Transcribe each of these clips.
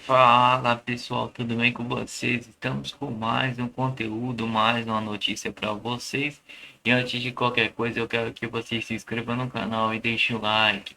Fala pessoal, tudo bem com vocês? Estamos com mais um conteúdo, mais uma notícia para vocês. E antes de qualquer coisa, eu quero que vocês se inscrevam no canal e deixem o like.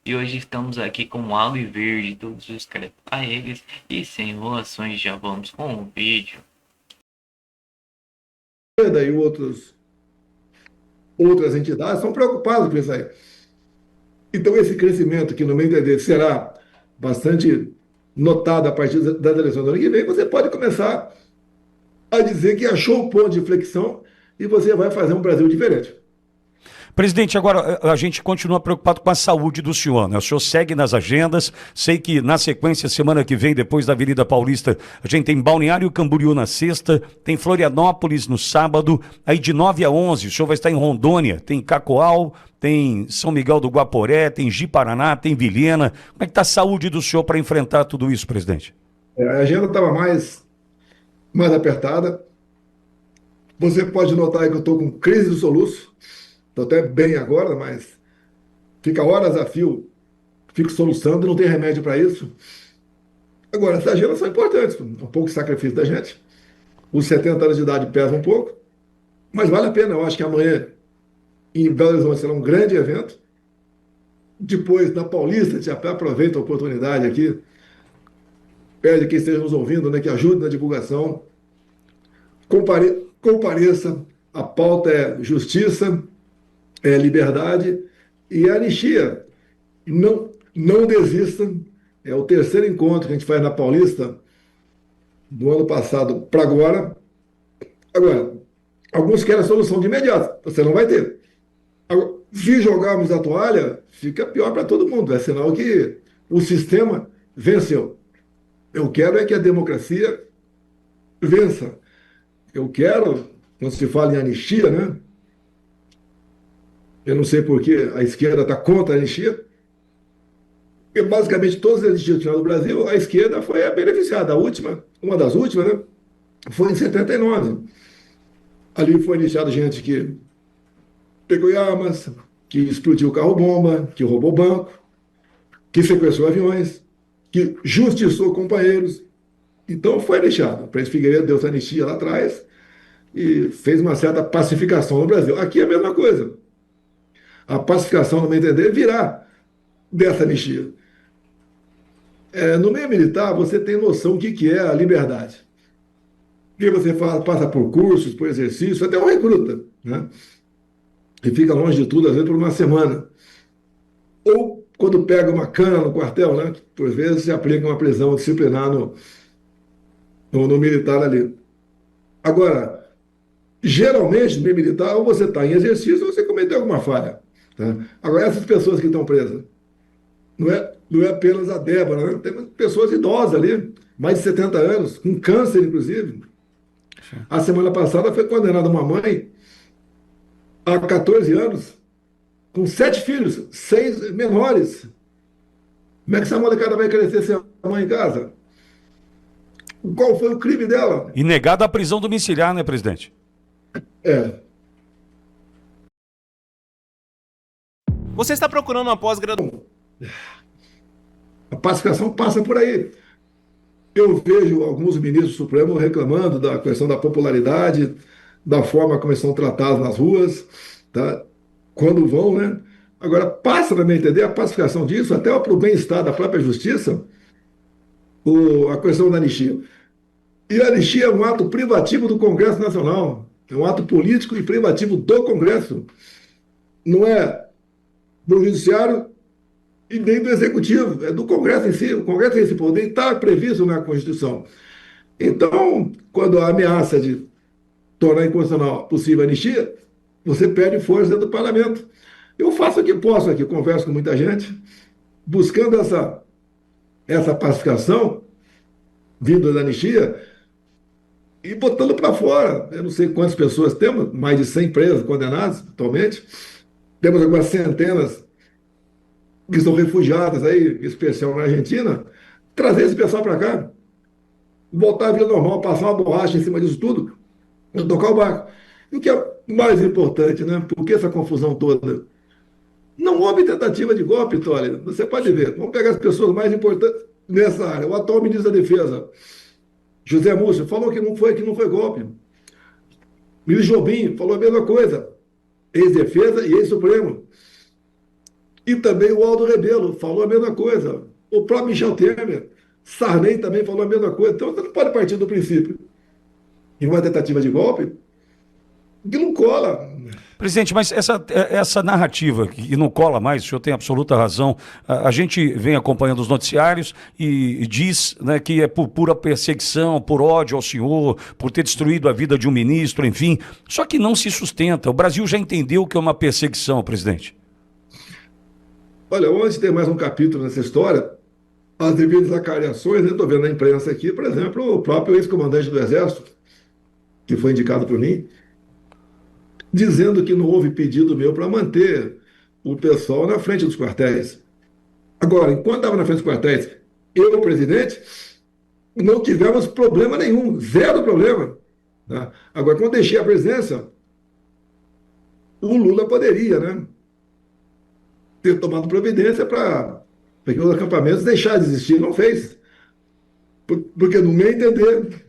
E hoje estamos aqui com o Alvo Verde, todos os créditos a eles. E sem enrolações, já vamos com o vídeo. E outras entidades estão preocupadas com isso aí. Então, esse crescimento, que no meu entender será bastante notado a partir das eleições do ano que vem, você pode começar a dizer que achou o ponto de inflexão e você vai fazer um Brasil diferente. Presidente, agora a gente continua preocupado com a saúde do senhor, né? O senhor segue nas agendas, sei que na sequência, semana que vem, depois da Avenida Paulista, a gente tem Balneário Camboriú na sexta, tem Florianópolis no sábado, aí de 9 a 11 o senhor vai estar em Rondônia, tem Cacoal, tem São Miguel do Guaporé, tem Ji-Paraná, tem Vilhena. Como é que está a saúde do senhor para enfrentar tudo isso, presidente? A agenda estava mais apertada. Você pode notar aí que eu estou com crise do soluço, estou até bem agora, mas fica horas a fio, fico soluçando, não tem remédio para isso. Agora, essas agendas são importantes, um pouco de sacrifício da gente. Os 70 anos de idade pesam um pouco, mas vale a pena. Eu acho que amanhã em Belo Horizonte será um grande evento. Depois, na Paulista, a gente aproveita a oportunidade aqui, pede quem esteja nos ouvindo, né, que ajude na divulgação. Compareça, a pauta é justiça, é liberdade e anistia. Não desista. É o terceiro encontro que a gente faz na Paulista, do ano passado para agora. Agora, alguns querem a solução de imediato, você não vai ter. Agora, se jogarmos a toalha, fica pior para todo mundo. É sinal que o sistema venceu. Eu quero é que a democracia vença. Eu quero, quando se fala em anistia, né? Eu não sei por que a esquerda está contra a anistia, porque basicamente todas as anistias no Brasil, a esquerda foi a beneficiada. A última, uma das últimas, né? Foi em 79. Ali foi anistiada gente que pegou armas, que explodiu carro-bomba, que roubou banco, que sequestrou aviões, que justiçou companheiros. Então foi anistiado. O presidente Figueiredo deu essa anistia lá atrás e fez uma certa pacificação no Brasil. Aqui é a mesma coisa. A pacificação, no meu entender, virá dessa anistia. No meio militar, você tem noção do que é a liberdade. Porque você passa por cursos, por exercícios, até um recruta, né? E fica longe de tudo, às vezes, por uma semana. Ou quando pega uma cana no quartel, né? Por vezes se aplica uma prisão disciplinar no militar ali. Agora, geralmente, no meio militar, ou você está em exercício ou você cometeu alguma falha. Tá? Agora, essas pessoas que estão presas, não é apenas a Débora, né? Tem pessoas idosas ali, mais de 70 anos, com câncer, inclusive. A semana passada foi condenada uma mãe a 14 anos, com 7 filhos, 6 menores. Como é que essa molecada vai crescer sem a mãe em casa? Qual foi o crime dela? E negada a prisão domiciliar, né, presidente? É, Você está procurando uma pós-graduação? a pacificação passa por aí. Eu vejo alguns ministros do Supremo reclamando da questão da popularidade, da forma como eles são tratados nas ruas, tá? Quando vão, né? Agora, passa, na minha entender, a pacificação disso, até para o bem-estar da própria justiça, a questão da anistia. E a anistia é um ato privativo do Congresso Nacional, é um ato político e privativo do Congresso. Não é do Judiciário e nem do Executivo, é do Congresso em si. O Congresso tem esse poder e está previsto na Constituição. Então, quando a ameaça de tornar inconstitucional possível a anistia, você perde força dentro do parlamento. Eu faço o que posso aqui, converso com muita gente, buscando essa pacificação vinda da anistia e botando para fora. Eu não sei quantas pessoas temos, mais de 100 presos condenados atualmente. Temos algumas centenas que são refugiadas aí, em especial na Argentina. Trazer esse pessoal para cá, voltar à vida normal, passar uma borracha em cima disso tudo, e tocar o barco. E o que é mais importante, né? Por que essa confusão toda? Não houve tentativa de golpe, Toller. Você pode ver. Vamos pegar as pessoas mais importantes. nessa área. O atual ministro da Defesa, José Múcio, falou que não foi golpe. O ministro Jobim falou a mesma coisa, ex-defesa e ex-supremo. E também o Aldo Rebelo falou a mesma coisa. O próprio Michel Temer, Sarney também falou a mesma coisa. Então você não pode partir do princípio de uma tentativa de golpe que não cola. Presidente, mas essa narrativa que não cola mais, o senhor tem absoluta razão. A gente vem acompanhando os noticiários e diz, né, que é por pura perseguição, por ódio ao senhor, por ter destruído a vida de um ministro, enfim. Só que não se sustenta. O Brasil já entendeu que é uma perseguição, presidente. Olha, onde tem mais um capítulo nessa história, as devidas acariações, eu estou vendo na imprensa aqui, por exemplo, o próprio ex-comandante do Exército, que foi indicado por mim, dizendo que não houve pedido meu para manter o pessoal na frente dos quartéis. Agora, enquanto estava na frente dos quartéis, eu, o presidente, não tivemos problema nenhum, zero problema. Tá? Agora, quando deixei a presidência, o Lula poderia, né, ter tomado providência para que os acampamentos deixaram de existir. Não fez. Porque, no meu entender,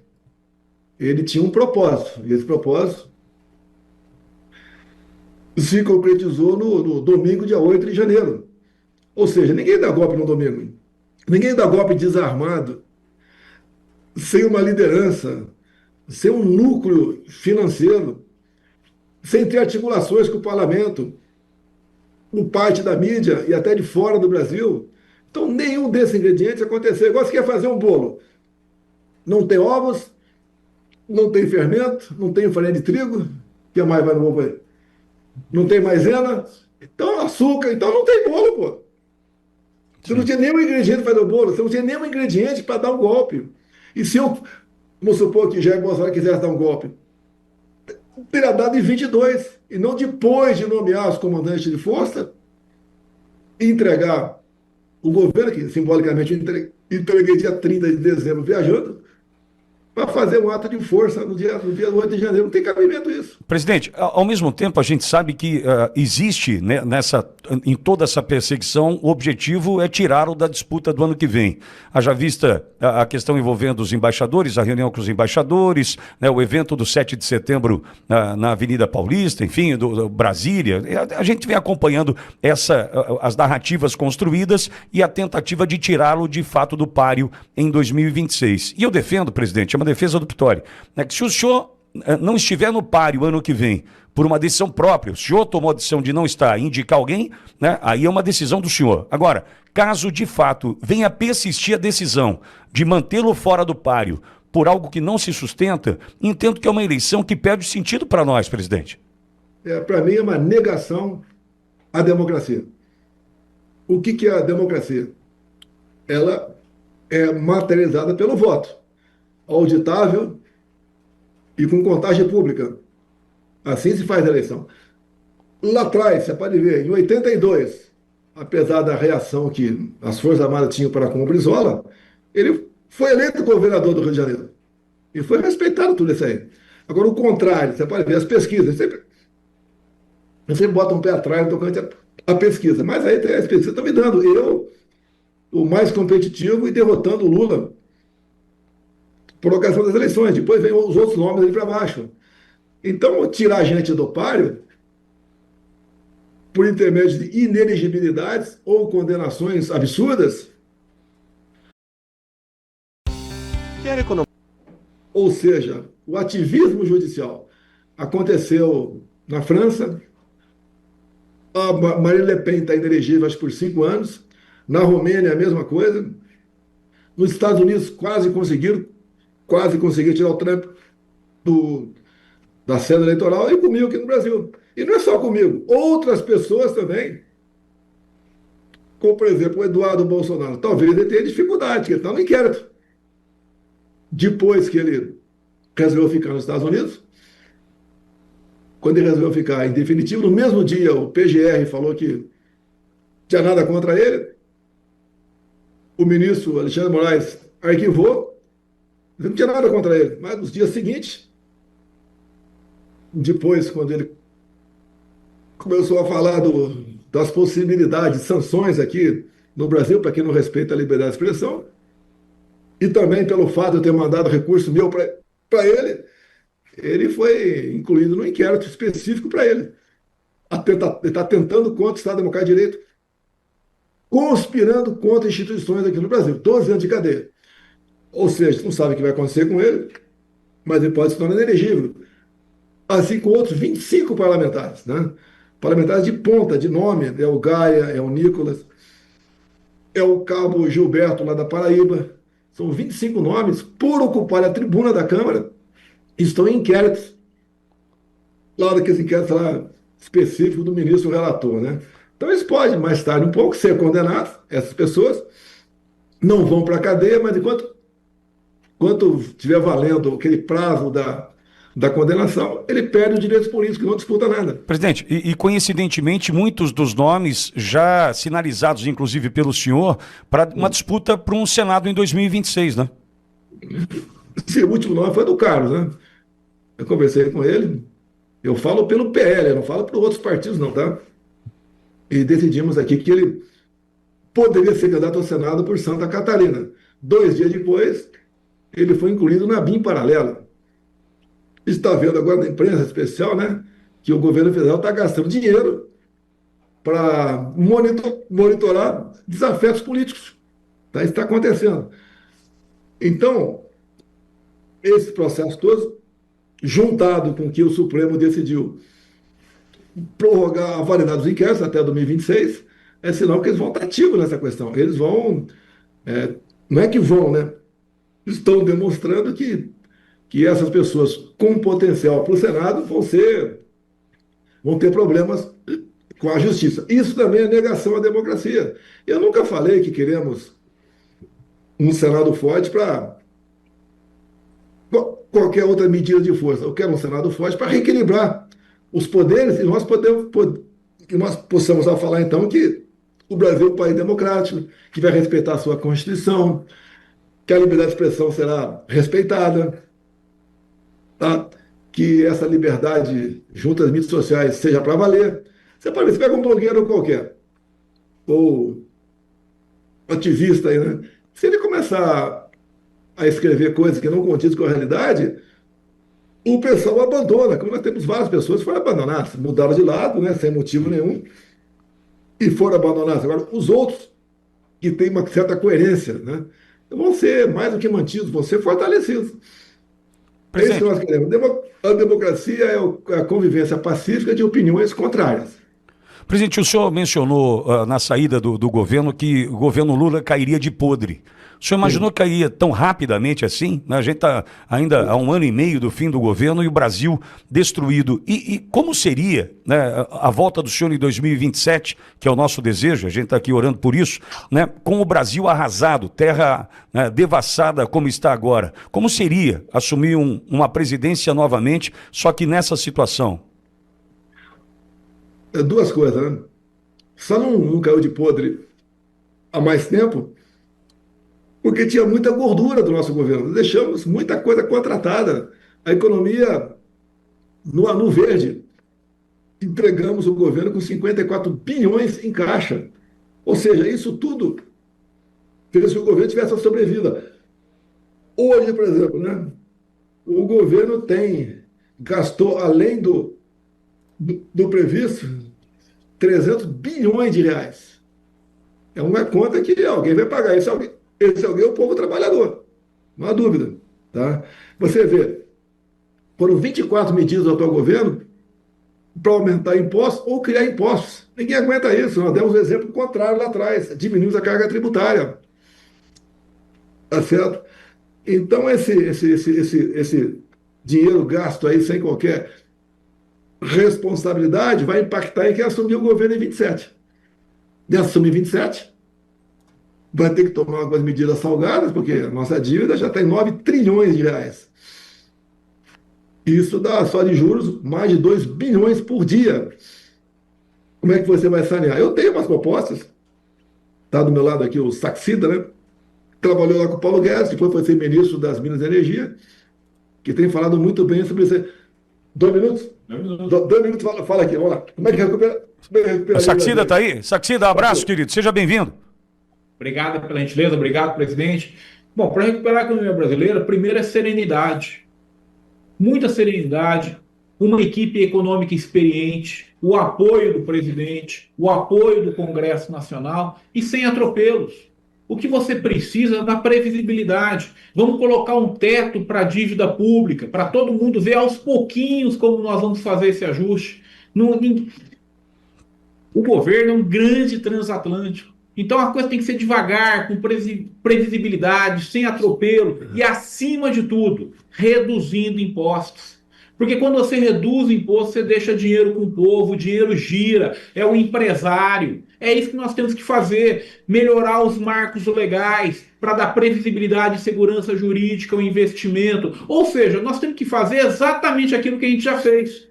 ele tinha um propósito. E esse propósito se concretizou no domingo, dia 8 de janeiro. Ou seja, ninguém dá golpe no domingo. Ninguém dá golpe desarmado, sem uma liderança, sem um núcleo financeiro, sem ter articulações com o parlamento, com parte da mídia e até de fora do Brasil. Então, nenhum desses ingredientes aconteceu. Igual você quer fazer um bolo. Não tem ovos, não tem fermento, não tem farinha de trigo, que mais vai no bolo aí? Não tem maisena, então açúcar, então não tem bolo, pô. Você não tinha nenhum ingrediente para fazer o bolo, você não tinha nenhum ingrediente para dar um golpe. E se eu, vamos supor que Jair Bolsonaro quisesse dar um golpe, teria dado em 22, e não depois de nomear os comandantes de força e entregar o governo, que simbolicamente entreguei dia 30 de dezembro viajando, para fazer um ato de força no dia 8 de janeiro. Não tem cabimento isso. Presidente, ao mesmo tempo a gente sabe que existe, né, em toda essa perseguição, o objetivo é tirá-lo da disputa do ano que vem. Haja vista a questão envolvendo os embaixadores, a reunião com os embaixadores, né, o evento do 7 de setembro na Avenida Paulista, enfim, do Brasília. A gente vem acompanhando as narrativas construídas e a tentativa de tirá-lo de fato do páreo em 2026. E eu defendo, presidente, é uma defesa do Pittore, né, que se o senhor não estiver no páreo ano que vem por uma decisão própria, o senhor tomou a decisão de não estar e indicar alguém, né, aí é uma decisão do senhor. Agora, caso de fato venha persistir a decisão de mantê-lo fora do páreo por algo que não se sustenta, entendo que é uma eleição que perde sentido para nós, presidente. Para mim é uma negação à democracia. O que é a democracia? Ela é materializada pelo voto, auditável e com contagem pública. Assim se faz a eleição. Lá atrás, você pode ver, em 82, apesar da reação que as Forças Armadas tinham para com o Brizola, ele foi eleito governador do Rio de Janeiro. E foi respeitado tudo isso aí. Agora, o contrário, você pode ver as pesquisas. Eu sempre boto um pé atrás no tocante à pesquisa. Mas aí as pesquisas estão me dando. Eu, o mais competitivo, e derrotando o Lula por ocasião das eleições. Depois vem os outros nomes ali para baixo. Então, tirar a gente do páreo por intermédio de inelegibilidades ou condenações absurdas, ou seja, o ativismo judicial aconteceu na França, a Marine Le Pen está inelegível acho, por 5 anos, na Romênia a mesma coisa, nos Estados Unidos quase conseguiram tirar o Trump da cena eleitoral, e comigo aqui no Brasil. E não é só comigo, outras pessoas também, como por exemplo o Eduardo Bolsonaro, talvez ele tenha dificuldade, porque ele está no inquérito. Depois que ele resolveu ficar nos Estados Unidos, quando ele resolveu ficar em definitivo, no mesmo dia o PGR falou que tinha nada contra ele, o ministro Alexandre Moraes arquivou, não tinha nada contra ele, mas nos dias seguintes, depois, quando ele começou a falar das possibilidades de sanções aqui no Brasil, para quem não respeita a liberdade de expressão, e também pelo fato de eu ter mandado recurso meu para ele, ele foi incluído no inquérito específico para ele. Ele está tentando contra o Estado Democrático de Direito, conspirando contra instituições aqui no Brasil. 12 anos de cadeia. Ou seja, não sabe o que vai acontecer com ele, mas ele pode se tornar inelegível. Assim como outros 25 parlamentares, né? Parlamentares de ponta, de nome, é o Gaia, é o Nicolas, é o cabo Gilberto, lá da Paraíba. São 25 nomes por ocupar a tribuna da Câmara, estão em inquéritos, lá daqueles inquéritos lá específicos do ministro relator, né? Então eles podem, mais tarde, um pouco, ser condenados, essas pessoas, não vão para a cadeia, mas enquanto estiver valendo aquele prazo da condenação, ele perde os direitos políticos, não disputa nada. Presidente, e coincidentemente, muitos dos nomes já sinalizados, inclusive pelo senhor, para uma disputa para um Senado em 2026, né? Esse último nome foi do Carlos, né? Eu conversei com ele, eu falo pelo PL, eu não falo para outros partidos, não, tá? E decidimos aqui que ele poderia ser candidato ao Senado por Santa Catarina. 2 dias depois, ele foi incluído na BIM paralela. Está vendo agora na imprensa especial, né, que o governo federal está gastando dinheiro para monitorar desafetos políticos. Tá? Isso está acontecendo. Então, esse processo todo, juntado com que o Supremo decidiu prorrogar a validade dos inquéritos até 2026, é sinal que eles vão estar ativos nessa questão. Eles vão, não é que vão, né? Estão demonstrando que essas pessoas com potencial para o Senado vão ter problemas com a justiça. Isso também é negação à democracia. Eu nunca falei que queremos um Senado forte para qualquer outra medida de força. Eu quero um Senado forte para reequilibrar os poderes e que nós possamos falar, então, que o Brasil é um país democrático, que vai respeitar a sua Constituição, que a liberdade de expressão será respeitada, tá? Que essa liberdade junto às mídias sociais seja para valer. Você pode ver, você pega um blogueiro qualquer, ou ativista aí, né? Se ele começar a escrever coisas que não condizem com a realidade, o pessoal abandona, como nós temos várias pessoas que foram abandonadas, mudaram de lado, né, sem motivo nenhum, e foram abandonadas. Agora, os outros, que têm uma certa coerência, né, vão ser mais do que mantidos, vão ser fortalecidos. É isso que nós queremos. A democracia é a convivência pacífica de opiniões contrárias. Presidente, o senhor mencionou na saída do governo que o governo Lula cairia de podre. O senhor imaginou que cairia tão rapidamente assim? A gente está ainda há 1 ano e meio do fim do governo e o Brasil destruído. E como seria, né, a volta do senhor em 2027, que é o nosso desejo, a gente está aqui orando por isso, né, com o Brasil arrasado, terra, né, devassada como está agora? Como seria assumir uma presidência novamente, só que nessa situação? 2 coisas, né? Só não caiu de podre há mais tempo, porque tinha muita gordura do nosso governo. Deixamos muita coisa contratada. A economia no verde. Entregamos o governo com 54 bilhões em caixa. Ou seja, isso tudo fez que o governo tivesse a sobrevida. Hoje, por exemplo, né, o governo gastou, além do previsto, 300 bilhões de reais. É uma conta que alguém vai pagar. Esse alguém é o povo trabalhador, não há dúvida. Tá? Você vê, foram 24 medidas do atual governo para aumentar impostos ou criar impostos. Ninguém aguenta isso. Nós demos um exemplo contrário lá atrás. Diminuímos a carga tributária. Tá certo? Então, esse dinheiro gasto aí sem qualquer responsabilidade vai impactar em quem assumir o governo em 27. E assumir 27, vai ter que tomar algumas medidas salgadas, porque a nossa dívida já está em 9 trilhões de reais. Isso dá só de juros mais de 2 bilhões por dia. Como é que você vai sanear? Eu tenho umas propostas. Está do meu lado aqui o Saxida, né? Trabalhou lá com o Paulo Guedes, depois foi ser ministro das Minas e Energia, que tem falado muito bem sobre isso. 2 minutos? 2 minutos, fala aqui, vamos lá. Como é que recupera? O Saxida está aí? Saxida, abraço, querido. Seja bem-vindo. Obrigado pela gentileza, obrigado, presidente. Bom, para recuperar a economia brasileira, primeiro é serenidade, muita serenidade, uma equipe econômica experiente, o apoio do presidente, o apoio do Congresso Nacional e sem atropelos. O que você precisa é da previsibilidade. Vamos colocar um teto para a dívida pública, para todo mundo ver aos pouquinhos como nós vamos fazer esse ajuste. O governo é um grande transatlântico. Então a coisa tem que ser devagar, com previsibilidade, sem atropelo e, acima de tudo, reduzindo impostos. Porque quando você reduz imposto, você deixa dinheiro com o povo, o dinheiro gira, é o empresário. É isso que nós temos que fazer: melhorar os marcos legais para dar previsibilidade e segurança jurídica ao investimento. Ou seja, nós temos que fazer exatamente aquilo que a gente já fez.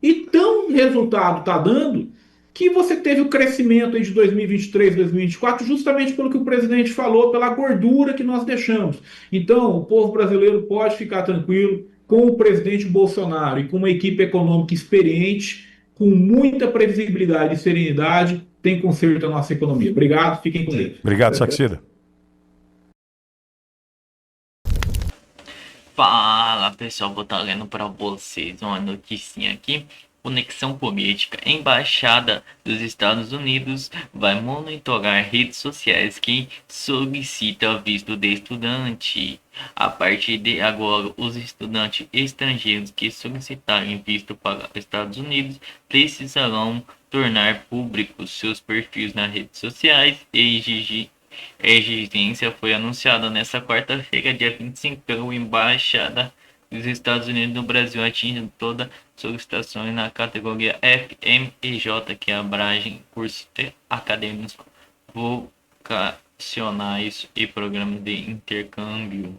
E tão resultado está dando que você teve o crescimento de 2023, 2024, justamente pelo que o presidente falou, pela gordura que nós deixamos. Então, o povo brasileiro pode ficar tranquilo com o presidente Bolsonaro e com uma equipe econômica experiente, com muita previsibilidade e serenidade, tem conserto a nossa economia. Obrigado, fiquem com Deus. Obrigado, Saxida. Fala pessoal, vou estar lendo para vocês uma noticinha aqui. Conexão política. Embaixada dos Estados Unidos vai monitorar redes sociais que solicita visto de estudante. A partir de agora, os estudantes estrangeiros que solicitarem visto para os Estados Unidos precisarão tornar públicos seus perfis nas redes sociais e a exigência foi anunciada nesta quarta-feira, dia 25, pela Embaixada dos Estados Unidos no Brasil, atingindo todas as solicitações na categoria FMEJ, que abrangem cursos acadêmicos, vocacionais e programas de intercâmbio.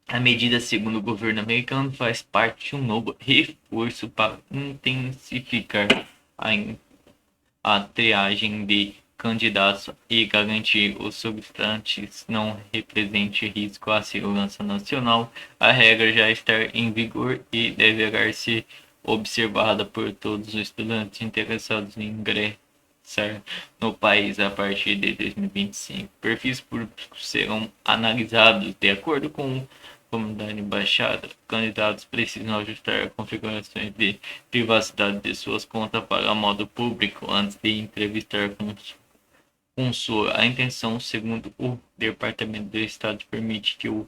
A medida, segundo o governo americano, faz parte de um novo reforço para intensificar a triagem de candidatos e garantir os solicitantes não representem risco à segurança nacional. A regra já está em vigor e deverá ser observada por todos os estudantes interessados em ingressar no país a partir de 2025. Perfis públicos serão analisados de acordo com comunidade embaixada. Candidatos precisam ajustar configurações de privacidade de suas contas para modo público antes de entrevistar com a intenção, segundo o Departamento de Estado, permite que os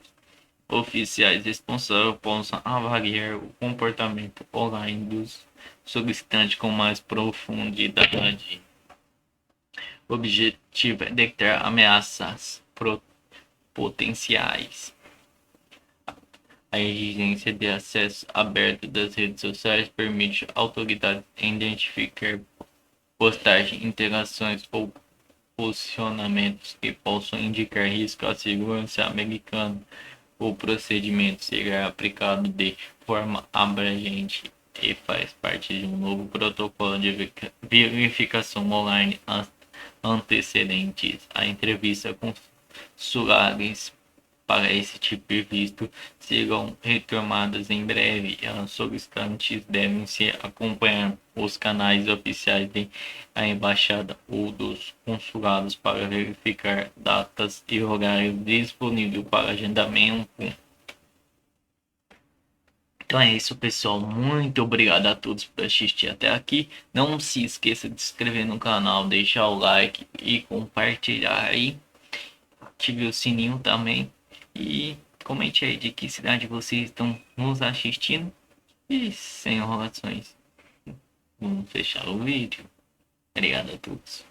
oficiais responsáveis possam avaliar o comportamento online dos solicitantes com mais profundidade. O objetivo é detectar ameaças potenciais. A exigência de acesso aberto das redes sociais permite à autoridade identificar postagens, interações ou posicionamentos que possam indicar risco à segurança americana. O procedimento será aplicado de forma abrangente e faz parte de um novo protocolo de verificação online antecedentes à entrevista com consulares. Para esse tipo de visto serão retomadas em breve. Os solicitantes devem se acompanhar os canais oficiais da embaixada ou dos consulados para verificar datas e horários disponíveis para agendamento. Então é isso, pessoal. Muito obrigado a todos por assistir até aqui. Não se esqueça de se inscrever no canal, deixar o like e compartilhar aí. Ative o sininho também. E comente aí de que cidade vocês estão nos assistindo. E sem enrolações, vamos fechar o vídeo. Obrigado a todos.